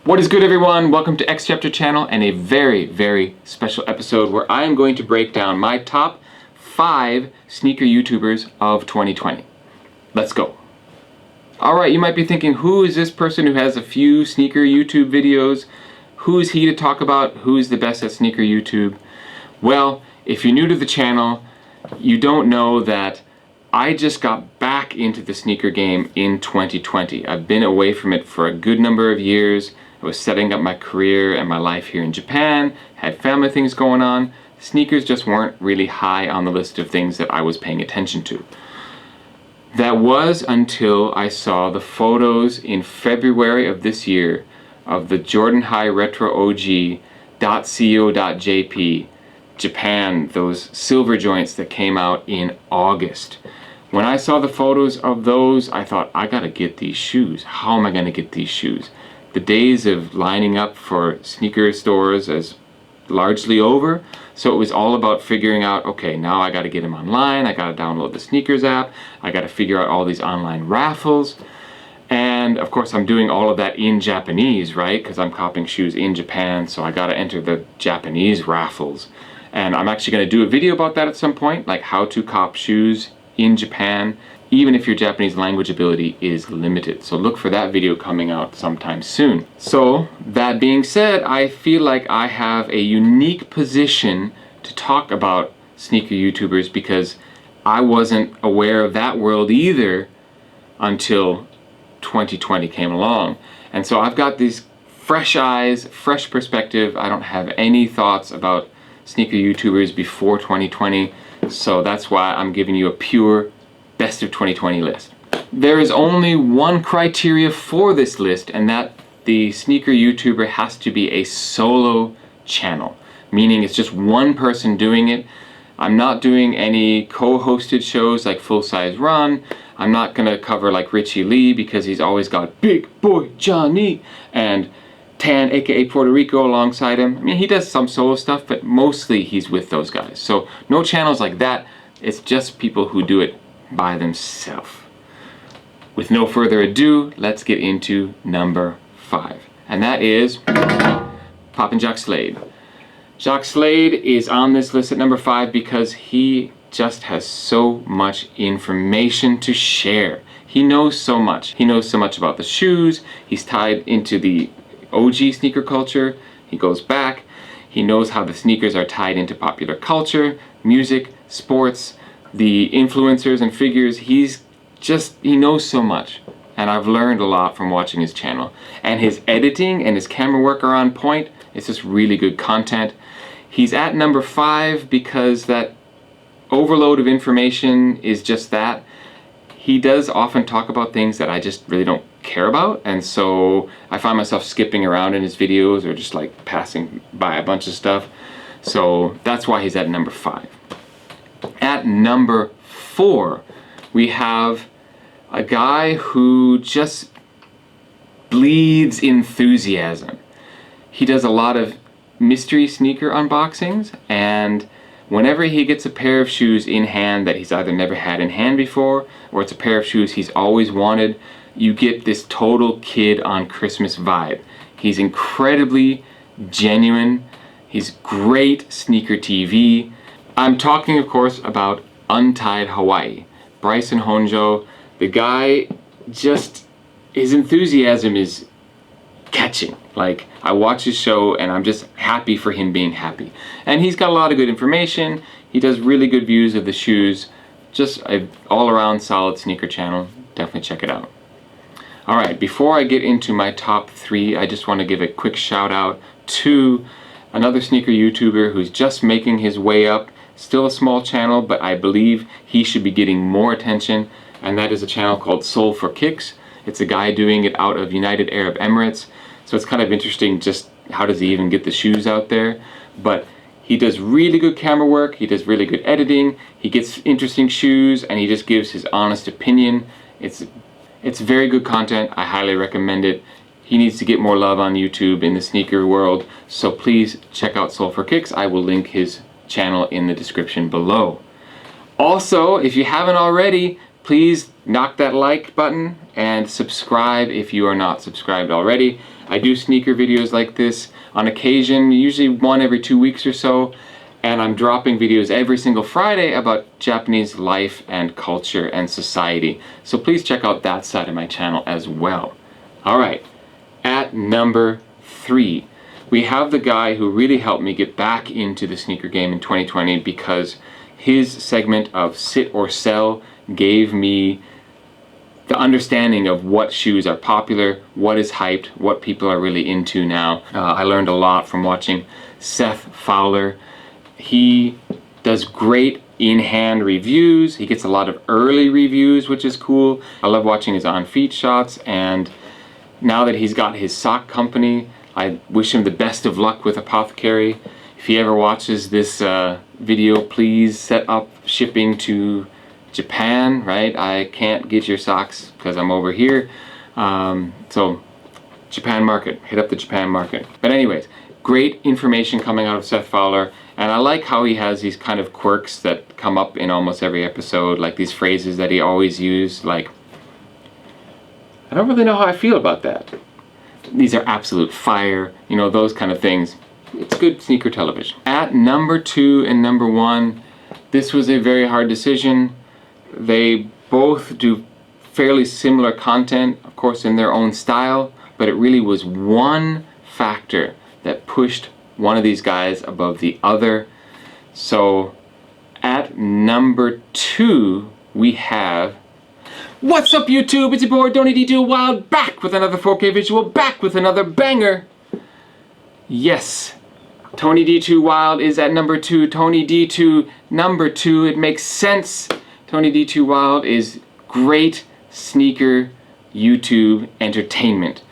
What is good, everyone? Welcome to X Chapter channel and a very, very special episode where I am going to break down my top 5 sneaker YouTubers of 2020. Let's go. Alright, you might be thinking, who is this person who has a few sneaker YouTube videos? Who is he to talk about? Who is the best at sneaker YouTube? Well, if you're new to the channel, you don't know that I just got back into the sneaker game in 2020. I've been away from it for a good number of years. I was setting up my career and my life here in Japan, had family things going on. Sneakers just weren't really high on the list of things that I was paying attention to. That was until I saw the photos in February of this year of the Jordan High Retro OG .co.jp Japan, those silver joints that came out in August. When I saw the photos of those, I thought, I gotta get these shoes. How am I gonna get these shoes? The days of lining up for sneaker stores is largely over, so it was all about figuring out, okay, now I gotta get them online, I gotta download the sneakers app, I gotta figure out all these online raffles, and of course I'm doing all of that in Japanese, right? Because I'm copying shoes in Japan, so I gotta enter the Japanese raffles. And I'm actually gonna do a video about that at some point, like how to cop shoes in Japan, even if your Japanese language ability is limited. So look for that video coming out sometime soon. So that being said, I feel like I have a unique position to talk about sneaker YouTubers because I wasn't aware of that world either until 2020 came along. And so I've got these fresh eyes, fresh perspective. I don't have any thoughts about sneaker YouTubers before 2020. So that's why I'm giving you a pure best of 2020 list. There is only one criteria for this list, and that the sneaker YouTuber has to be a solo channel, meaning it's just one person doing it. I'm not doing any co-hosted shows like Full Size Run. I'm not gonna cover like Richie Lee because he's always got Big Boy Johnny and Tan, aka Puerto Rico, alongside him. I mean, he does some solo stuff, but mostly he's with those guys. So no channels like that. It's just people who do it by themselves. With no further ado, let's get into number 5, and that is Poppin' Jock Slade. Jock Slade is on this list at number 5 because he just has so much information to share. He knows so much. He knows so much about the shoes. He's tied into the OG sneaker culture. He goes back. He knows how the sneakers are tied into popular culture, music, sports, the influencers and figures. He knows so much. And I've learned a lot from watching his channel. And his editing and his camera work are on point. It's just really good content. He's at number 5 because that overload of information is just that. He does often talk about things that I just really don't care about, and so I find myself skipping around in his videos or just like passing by a bunch of stuff. So that's why he's at number 5. At number 4, we have a guy who just bleeds enthusiasm. He does a lot of mystery sneaker unboxings, and whenever he gets a pair of shoes in hand that he's either never had in hand before, or it's a pair of shoes he's always wanted, you get this total kid on Christmas vibe. He's incredibly genuine. He's great sneaker TV. I'm talking, of course, about Untied Hawaii. Bryson Honjo. The guy just, his enthusiasm is catching. Like, I watch his show and I'm just happy for him being happy. And he's got a lot of good information. He does really good views of the shoes. Just an all-around solid sneaker channel. Definitely check it out. Alright, before I get into my top 3, I just want to give a quick shout out to another sneaker YouTuber who's just making his way up. Still a small channel, but I believe he should be getting more attention, and that is a channel called Soul for Kicks. It's a guy doing it out of United Arab Emirates. So it's kind of interesting just how does he even get the shoes out there. But he does really good camera work, he does really good editing, he gets interesting shoes, and he just gives his honest opinion. It's very good content. I highly recommend it. He needs to get more love on YouTube in the sneaker world, so please check out Soul for Kicks. I will link his channel in the description below. Also, if you haven't already, please knock that like button and subscribe if you are not subscribed already. I do sneaker videos like this on occasion, usually one every 2 weeks or so, and I'm dropping videos every single Friday about Japanese life and culture and society. So please check out that side of my channel as well. All right, at number 3, we have the guy who really helped me get back into the sneaker game in 2020 because his segment of Sit or Sell gave me the understanding of what shoes are popular, what is hyped, what people are really into now. I learned a lot from watching Seth Fowler. He does great in-hand reviews. He gets a lot of early reviews, which is cool. I love watching his on-feet shots, and now that he's got his sock company, I wish him the best of luck with Apothecary. If he ever watches this video, please set up shipping to Japan, right? I can't get your socks because I'm over here. So Japan market, hit up the Japan market. But anyways, great information coming out of Seth Fowler, and I like how he has these kind of quirks that come up in almost every episode, like these phrases that he always uses, like, I don't really know how I feel about that. These are absolute fire, you know, those kind of things. It's good sneaker television. At number 2 and number 1, this was a very hard decision. They both do fairly similar content, of course, in their own style, but it really was one factor that pushed one of these guys above the other. So at number 2, we have, what's up YouTube? It's your boy Tony D2 Wild, back with another 4K visual, back with another banger. Yes, Tony D2 Wild is at number 2. Tony D2 number 2. It makes sense. Tony D2 Wild is great sneaker YouTube entertainment.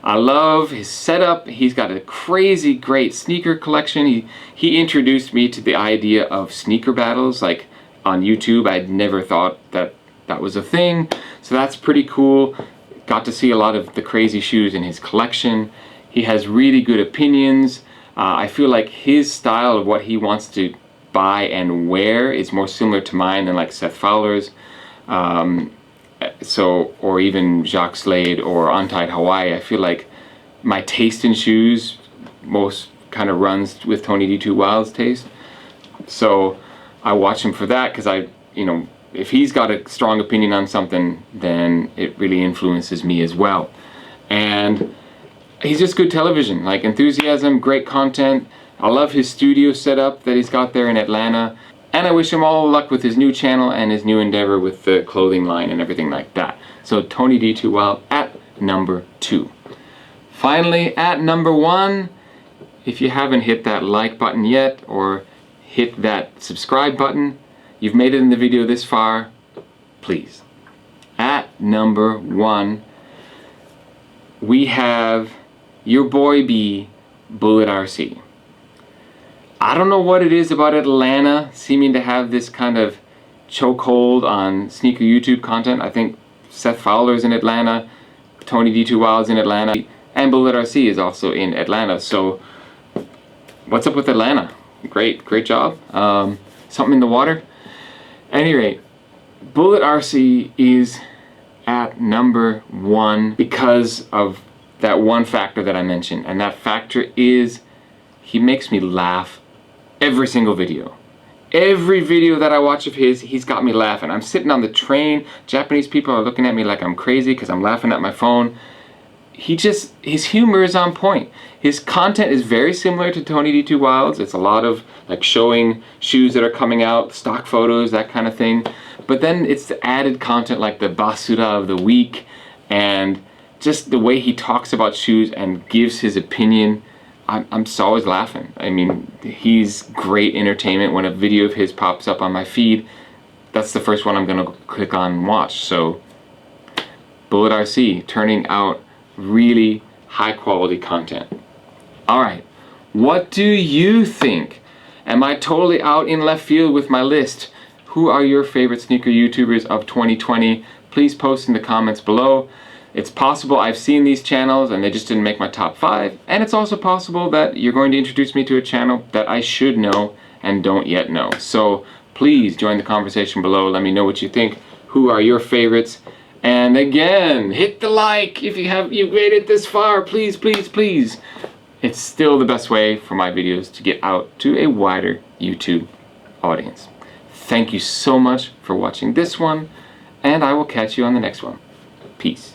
I love his setup. He's got a crazy great sneaker collection. He introduced me to the idea of sneaker battles, like on YouTube. I'd never thought that that was a thing. So that's pretty cool. Got to see a lot of the crazy shoes in his collection. He has really good opinions. I feel like his style of what he wants to buy and wear is more similar to mine than like Seth Fowler's. Or even Jacques Slade or Untied Hawaii. I feel like my taste in shoes most kind of runs with Tony D2 Wild's taste. So I watch him for that because if he's got a strong opinion on something, then it really influences me as well. And he's just good television, like enthusiasm, great content. I love his studio setup that he's got there in Atlanta. And I wish him all luck with his new channel and his new endeavor with the clothing line and everything like that. So Tony D2 Wild at number 2. Finally, at number 1, if you haven't hit that like button yet or hit that subscribe button, you've made it in the video this far, please. At number 1, we have your boy B, Bullet RC. I don't know what it is about Atlanta seeming to have this kind of chokehold on sneaker YouTube content. I think Seth Fowler's in Atlanta, Tony D2 Wild's in Atlanta, and Bullet RC is also in Atlanta. So what's up with Atlanta? Great job. Something in the water. At any rate, Bullet RC is at number 1 because of that one factor that I mentioned, and that factor is he makes me laugh every single video. Every video that I watch of his, he's got me laughing. I'm sitting on the train, Japanese people are looking at me like I'm crazy because I'm laughing at my phone. His humor is on point. His content is very similar to Tony D2 Wild's. It's a lot of like showing shoes that are coming out, stock photos, that kind of thing. But then it's the added content like the basura of the week and just the way he talks about shoes and gives his opinion. I'm always laughing. I mean, he's great entertainment. When a video of his pops up on my feed, that's the first one I'm gonna click on and watch. So Bullet RC turning out really high quality content. Alright, what do you think? Am I totally out in left field with my list? Who are your favorite sneaker YouTubers of 2020? Please post in the comments below. It's possible I've seen these channels and they just didn't make my top 5, and it's also possible that you're going to introduce me to a channel that I should know and don't yet know. So please join the conversation below. Let me know what you think. Who are your favorites? And again, hit the like if you've made it this far. Please, please, please. It's still the best way for my videos to get out to a wider YouTube audience. Thank you so much for watching this one, and I will catch you on the next one. Peace.